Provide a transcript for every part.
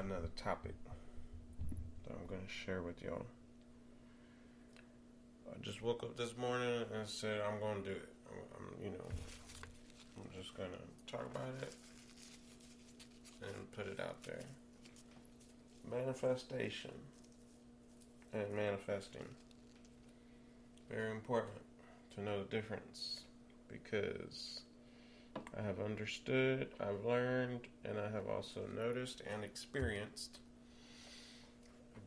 another topic that I'm going to share with y'all. I just woke up this morning and said I'm going to do it. I'm just going to talk about it and put it out there. Manifestation and manifesting. Very important to know the difference because I have understood, I've learned, and I have also noticed and experienced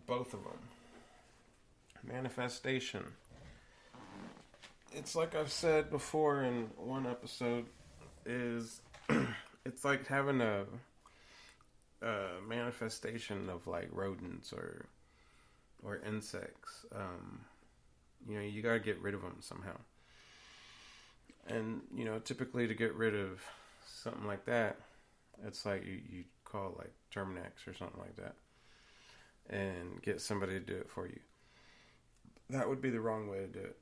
both of them. Manifestation. It's like I've said before in one episode, is it's like having a manifestation of like rodents or insects. You gotta get rid of them somehow. And, typically to get rid of something like that, it's like you call like Terminex or something like that and get somebody to do it for you. That would be the wrong way to do it.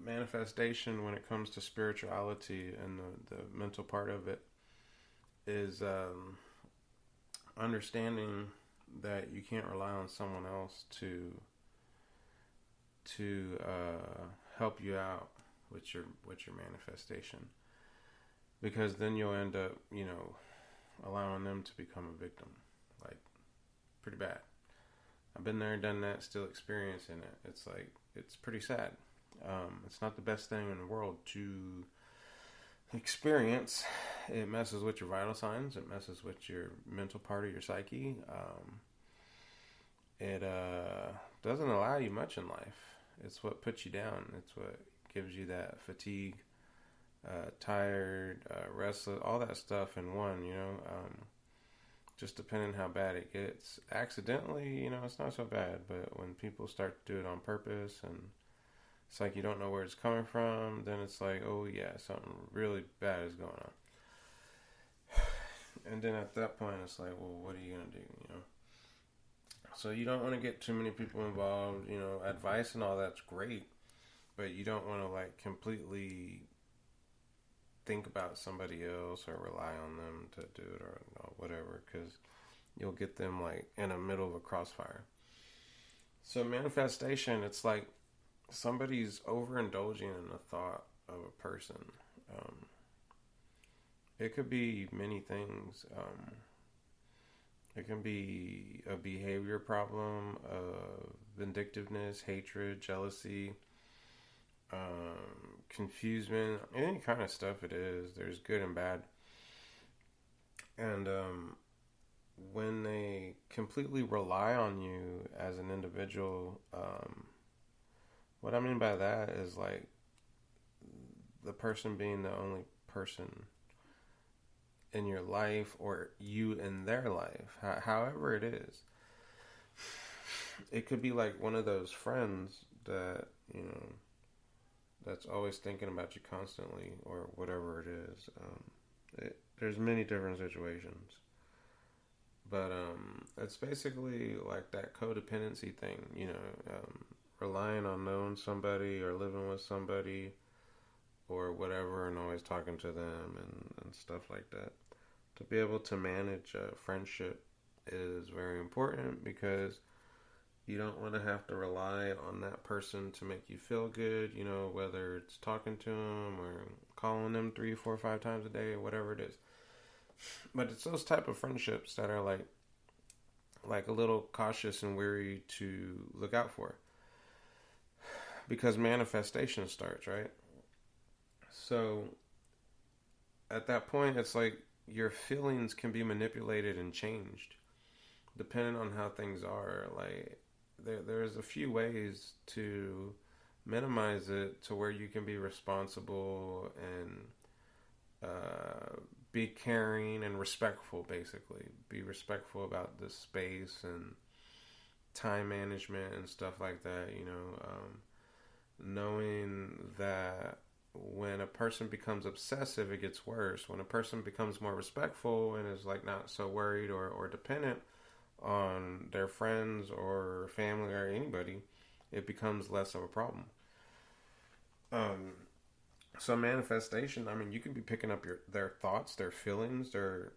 Manifestation, when it comes to spirituality and the mental part of it, is understanding that you can't rely on someone else to help you out with your manifestation, because then you'll end up allowing them to become a victim, like pretty bad. I've been there, done that, still experiencing it. It's pretty sad. It's not the best thing in the world to experience. It messes with your vital signs. It messes with your mental part of your psyche. It doesn't allow you much in life. It's what puts you down. It's what gives you that fatigue, tired, restless, all that stuff in one, just depending how bad it gets. Accidentally, it's not so bad, but when people start to do it on purpose and it's like you don't know where it's coming from, then it's like, oh yeah, something really bad is going on. And then at that point, it's like, well, what are you going to do, So you don't want to get too many people involved, advice and all that's great, but you don't want to like completely think about somebody else or rely on them to do it or whatever, because you'll get them like in the middle of a crossfire. So manifestation, it's like somebody's overindulging in the thought of a person. It could be many things. It can be a behavior problem, vindictiveness, hatred, jealousy, confusion, any kind of stuff it is. There's good and bad. And when they completely rely on you as an individual, what I mean by that is like the person being the only person in your life or you in their life, however it is. It could be like one of those friends that, that's always thinking about you constantly or whatever it is. There's many different situations. But it's basically like that codependency thing, relying on knowing somebody or living with somebody or whatever and always talking to them and stuff like that. To be able to manage a friendship is very important because you don't want to have to rely on that person to make you feel good, whether it's talking to them or calling them 3, 4, 5 times a day or whatever it is. But it's those type of friendships that are like a little cautious and wary to look out for. Because manifestation starts, right? So at that point, it's like your feelings can be manipulated and changed depending on how things are. Like there's a few ways to minimize it to where you can be responsible and be caring and respectful, basically. Be respectful about the space and time management and stuff like that, knowing that when a person becomes obsessive, it gets worse. When a person becomes more respectful and is like not so worried or dependent on their friends or family or anybody, it becomes less of a problem. So manifestation, I mean, you can be picking up their thoughts, their feelings, their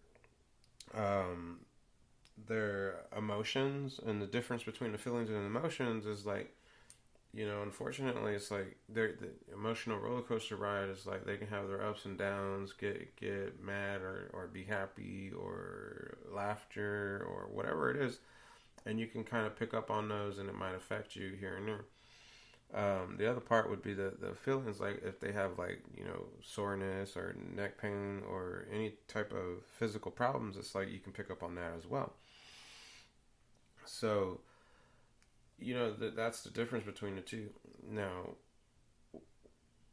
their emotions, and the difference between the feelings and emotions is like, unfortunately, it's like the emotional roller coaster ride is like they can have their ups and downs, get mad or be happy or laughter or whatever it is, and you can kind of pick up on those, and it might affect you here and there. The other part would be the feelings, like if they have like soreness or neck pain or any type of physical problems, it's like you can pick up on that as well. So that's the difference between the two. Now,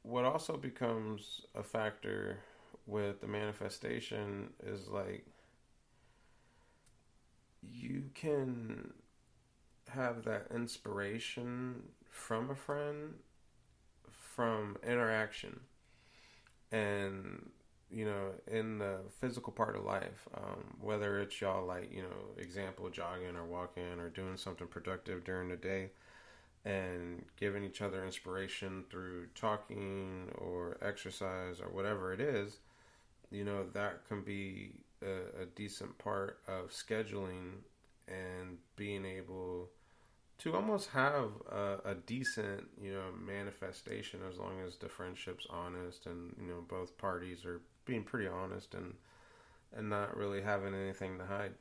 what also becomes a factor with the manifestation is like you can have that inspiration from a friend from interaction and in the physical part of life, whether it's y'all like example jogging or walking or doing something productive during the day and giving each other inspiration through talking or exercise or whatever it is, that can be a decent part of scheduling and being able to almost have a decent, manifestation, as long as the friendship's honest and, both parties are being pretty honest and not really having anything to hide.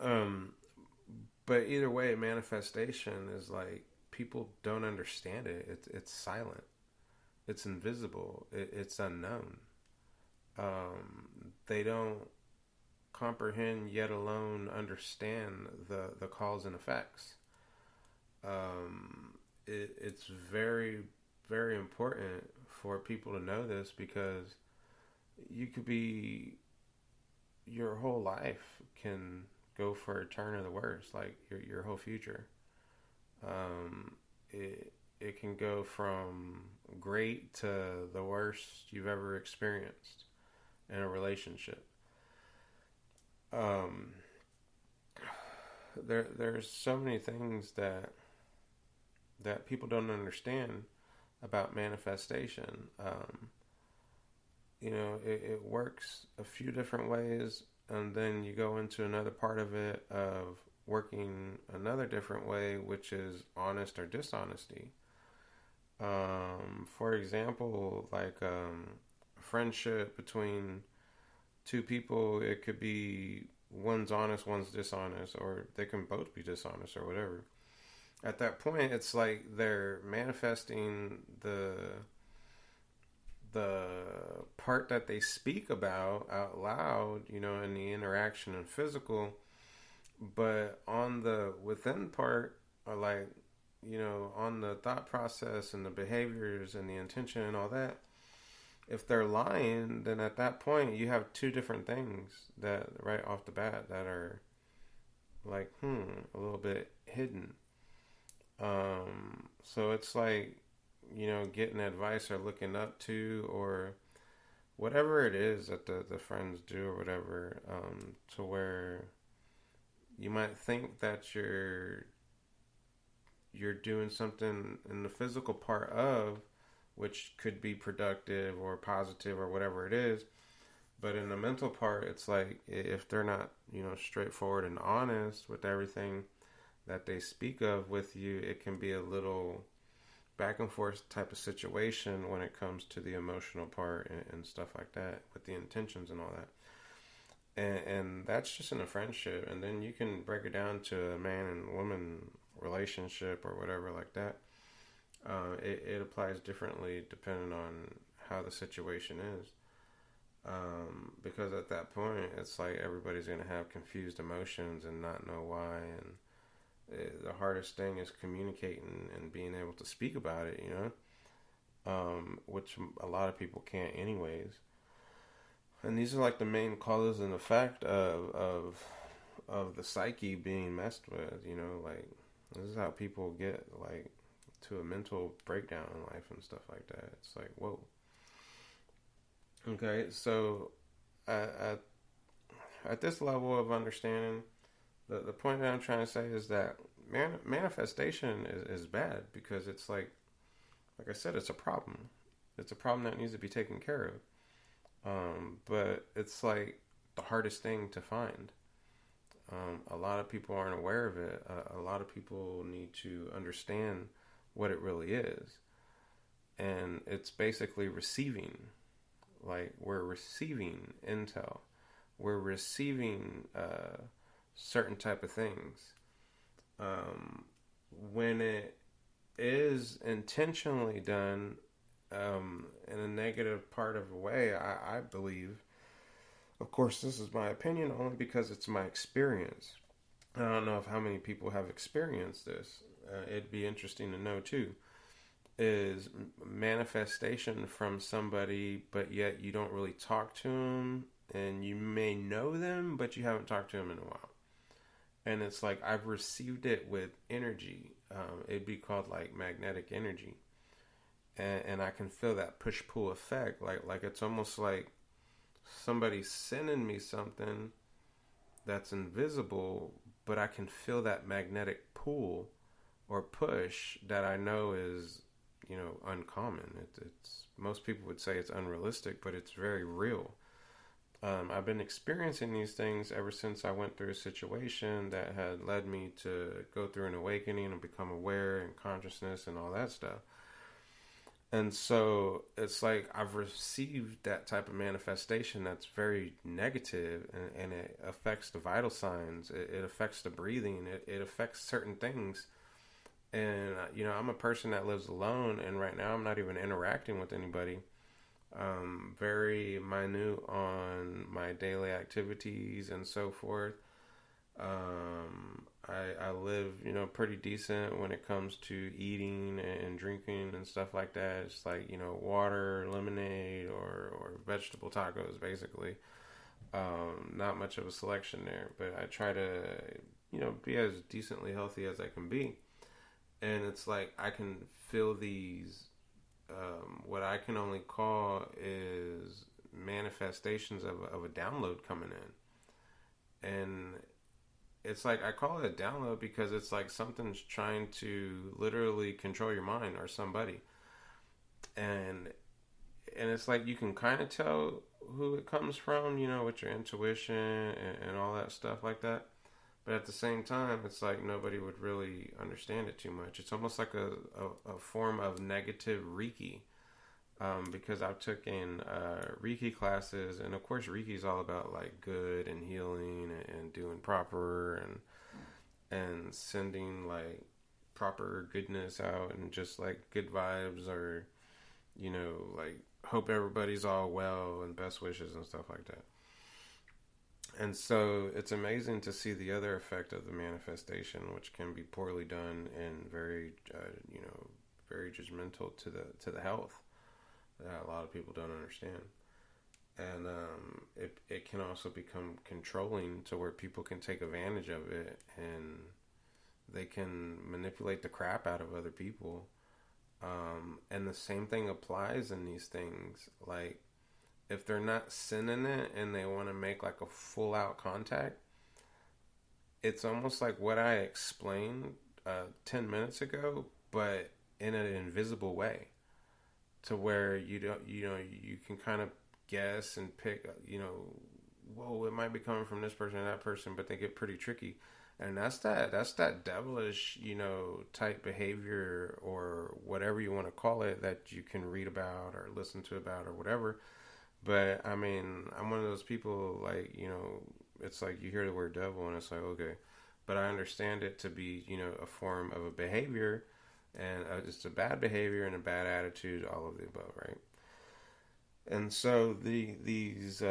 Um, but either way, manifestation is like people don't understand it. It's silent. It's invisible. It's unknown. They don't comprehend, yet alone understand the cause and effects. It's very, very important for people to know this, because you could be, your whole life can go for a turn of the worst, like your whole future. It can go from great to the worst you've ever experienced in a relationship. Um, there's so many things that people don't understand about manifestation. It works a few different ways, and then you go into another part of it of working another different way, which is honest or dishonesty. For example, like a friendship between two people, it could be one's honest, one's dishonest, or they can both be dishonest or whatever. At that point, it's like they're manifesting the part that they speak about out loud, in the interaction and physical, but on the within part, or like, on the thought process and the behaviors and the intention and all that, if they're lying, then at that point you have two different things that right off the bat that are like, a little bit hidden. So it's like, getting advice or looking up to, or whatever it is that the friends do or whatever, to where you might think that you're doing something in the physical part of, which could be productive or positive or whatever it is. But in the mental part, it's like if they're not, straightforward and honest with everything that they speak of with you, it can be a little back and forth type of situation when it comes to the emotional part and stuff like that, with the intentions and all that. And that's just in a friendship. And then you can break it down to a man and woman relationship or whatever like that. It applies differently depending on how the situation is. Because at that point, it's like everybody's going to have confused emotions and not know why. And the hardest thing is communicating and being able to speak about it, which a lot of people can't anyways. And these are like the main causes and effect of the psyche being messed with, like this is how people get like to a mental breakdown in life and stuff like that. It's like, whoa. Okay, so at this level of understanding, the point that I'm trying to say is that manifestation is bad, because it's like I said, it's a problem. It's a problem that needs to be taken care of. But it's like the hardest thing to find. A lot of people aren't aware of it. A lot of people need to understand what it really is. And it's basically receiving. Like, we're receiving intel. We're receiving certain type of things. Um, when it is intentionally done in a negative part of a way, I believe, of course, this is my opinion only because it's my experience. I don't know if how many people have experienced this. It'd be interesting to know too. Is manifestation from somebody, but yet you don't really talk to them, and you may know them, but you haven't talked to them in a while. And it's like I've received it with energy. It'd be called like magnetic energy, and I can feel that push pull effect. Like it's almost like somebody sending me something that's invisible, but I can feel that magnetic pull or push that I know is, uncommon. It's most people would say it's unrealistic, but it's very real. I've been experiencing these things ever since I went through a situation that had led me to go through an awakening and become aware and consciousness and all that stuff. And so it's like I've received that type of manifestation that's very negative, and it affects the vital signs. It affects the breathing. It affects certain things. And, I'm a person that lives alone, and right now I'm not even interacting with anybody. Very minute on my daily activities and so forth. I live, pretty decent when it comes to eating and drinking and stuff like that. It's like, water, lemonade, or vegetable tacos, basically. Not much of a selection there, but I try to, be as decently healthy as I can be. And it's like I can feel these, what I can only call is manifestations of a download coming in. And it's like I call it a download because it's like something's trying to literally control your mind or somebody. And it's like you can kind of tell who it comes from, with your intuition and all that stuff like that. But at the same time, it's like nobody would really understand it too much. It's almost like a form of negative Reiki. Because I've taken Reiki classes, and of course Reiki is all about like good and healing and doing proper and sending like proper goodness out and just like good vibes, or like hope everybody's all well and best wishes and stuff like that. And so it's amazing to see the other effect of the manifestation, which can be poorly done and very, very judgmental to the health that a lot of people don't understand. And it can also become controlling to where people can take advantage of it, and they can manipulate the crap out of other people. And the same thing applies in these things. Like, if they're not sending it and they want to make like a full out contact, it's almost like what I explained 10 minutes ago, but in an invisible way, to where you don't, you can kind of guess and pick, whoa, it might be coming from this person or that person, but they get pretty tricky. And that's that devilish, type behavior, or whatever you want to call it, that you can read about or listen to about or whatever. But I mean, I'm one of those people, like, it's like you hear the word devil and it's like, okay, but I understand it to be, a form of a behavior, and it's a bad behavior and a bad attitude, all of the above, right? And so these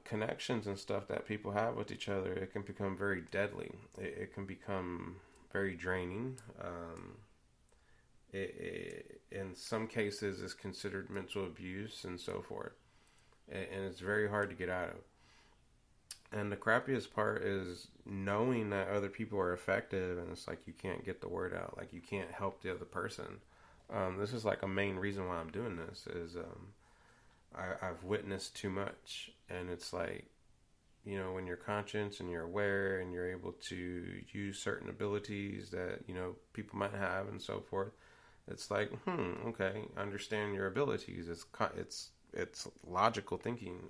connections and stuff that people have with each other, it can become very deadly. It can become very draining. In some cases, is considered mental abuse and so forth. And it's very hard to get out of. And the crappiest part is knowing that other people are affected, and it's like you can't get the word out. Like, you can't help the other person. This is like a main reason why I'm doing this is I've witnessed too much. And it's like, when you're conscious and you're aware and you're able to use certain abilities that, people might have and so forth, it's like, okay, understand your abilities. It's logical thinking.